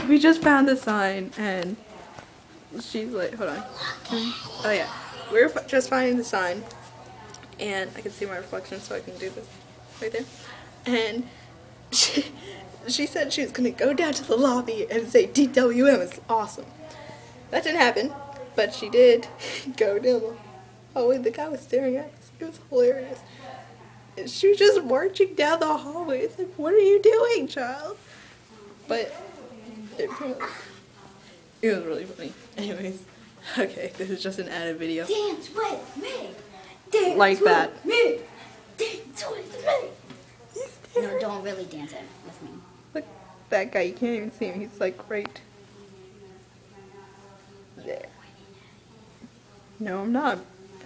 we just found the sign, and she's like, hold on. Oh yeah, we're just finding the sign, and I can see my reflection, so I can do this right there. And she said she was gonna go down to the lobby and say DWM is awesome. That didn't happen, but she did go down the hallway. The guy was staring at us. It was hilarious. And she was just marching down the hallway. It's like, what are you doing, child? But it was really funny. Anyways, okay, this is just an added video. Dance with me. Dance like with that. Me. Dance with me. No, don't really dance it with me. Look, that guy, you can't even see him. He's like right there. No, I'm not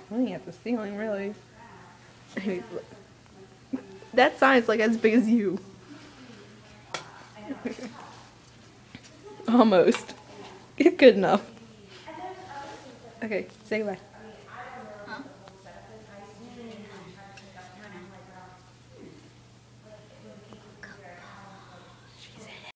pointing at the ceiling, really. Anyways, look. That sign's like as big as you. Almost. Good enough. Okay, say goodbye.